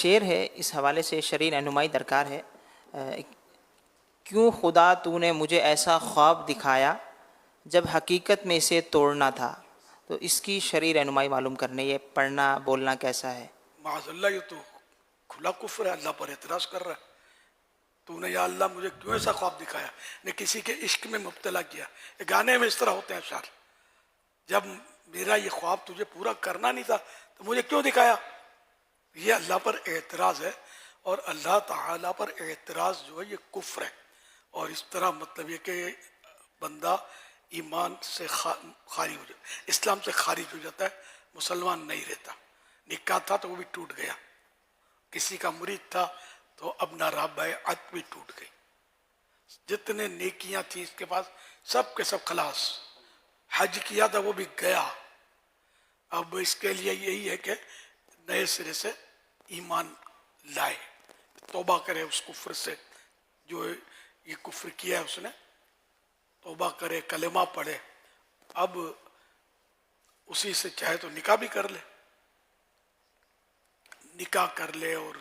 شعر ہے، اس حوالے سے شرعی رہنمائی درکار ہے۔ کیوں خدا تو نے مجھے ایسا خواب دکھایا جب حقیقت میں اسے توڑنا تھا؟ تو اس کی شرعی رہنمائی معلوم کرنے، یہ پڑھنا بولنا کیسا ہے؟ معاذ اللہ، یہ تو کھلا کفر ہے، اللہ پر اعتراض کر رہا ہے۔ تو نے یا اللہ مجھے کیوں ایسا خواب دکھایا، نے کسی کے عشق میں مبتلا کیا۔ یہ گانے میں اس طرح ہوتے ہیں اشعار، جب میرا یہ خواب تجھے پورا کرنا نہیں تھا تو مجھے کیوں دکھایا؟ یہ اللہ پر اعتراض ہے، اور اللہ تعالیٰ پر اعتراض جو ہے یہ کفر ہے۔ اور اس طرح مطلب یہ کہ بندہ ایمان سے خارج ہو جاتا، اسلام سے خارج ہو جاتا ہے، مسلمان نہیں رہتا۔ نکاح تھا تو وہ بھی ٹوٹ گیا، کسی کا مرید تھا تو اب نہ بیعت بھی ٹوٹ گئی، جتنے نیکیاں تھیں اس کے پاس سب کے سب خلاص۔ حج کیا تھا وہ بھی گیا۔ اب اس کے لیے یہی ہے کہ نئے سرے سے ایمان لائے، توبہ کرے اس کفر سے جو یہ کفر کیا ہے اس نے، توبہ کرے، کلمہ پڑھے، اب اسی سے چاہے تو نکاح بھی کر لے، نکاح کر لے اور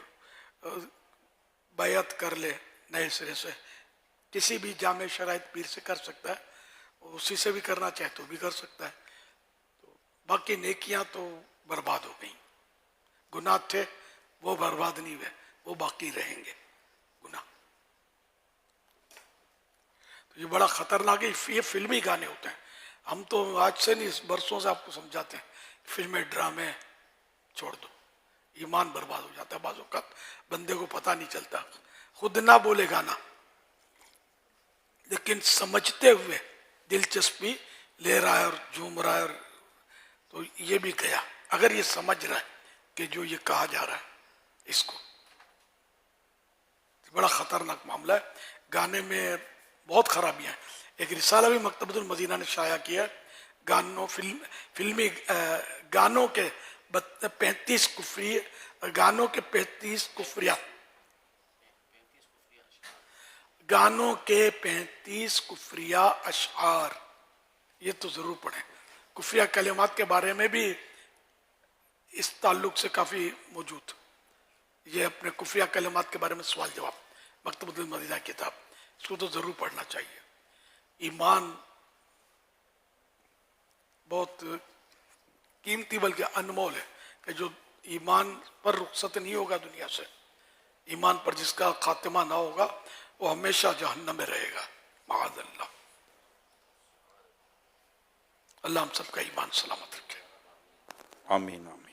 بیعت کر لے نئے سرے سے، کسی بھی جامع شرائط پیر سے کر سکتا ہے، اسی سے بھی کرنا چاہے تو بھی کر سکتا ہے۔ تو باقی نیکیاں تو برباد ہو گئیں، گناہ تھے وہ برباد نہیں ہوئے، وہ باقی رہیں گے گناہ۔ تو یہ بڑا خطرناک ہے، یہ فلمی گانے ہوتے ہیں۔ ہم تو آج سے نہیں، برسوں سے آپ کو سمجھاتے ہیں فلمیں ڈرامے چھوڑ دو، ایمان برباد ہو جاتا ہے، بعض اوقات بندے کو پتہ نہیں چلتا، خود نہ بولے گانا لیکن سمجھتے ہوئے دلچسپی لے رہا ہے اور جھوم رہا ہے، اور تو یہ بھی گیا اگر یہ سمجھ رہا ہے کہ جو یہ کہا جا رہا ہے اس کو۔ بڑا خطرناک معاملہ ہے، گانے میں بہت خرابیاں ہیں۔ ایک رسالہ بھی مکتبۃ المدینہ نے شائع کیا ہے، فلمی گانوں کے 35 کفری، گانوں کے 35 کفریات، گانوں کے 35 کفریہ اشعار، یہ تو ضرور پڑھیں۔ کفریہ کلمات کے بارے میں بھی اس تعلق سے کافی موجود، یہ اپنے کفریہ کلمات کے بارے میں سوال جواب، مکتبۃ المدینہ کتاب، اس کو تو ضرور پڑھنا چاہیے۔ ایمان بہت قیمتی بلکہ انمول ہے، کہ جو ایمان پر رخصت نہیں ہوگا دنیا سے، ایمان پر جس کا خاتمہ نہ ہوگا وہ ہمیشہ جہنم میں رہے گا، معاذ اللہ۔ اللہ ہم سب کا ایمان سلامت رکھے، آمین آمین۔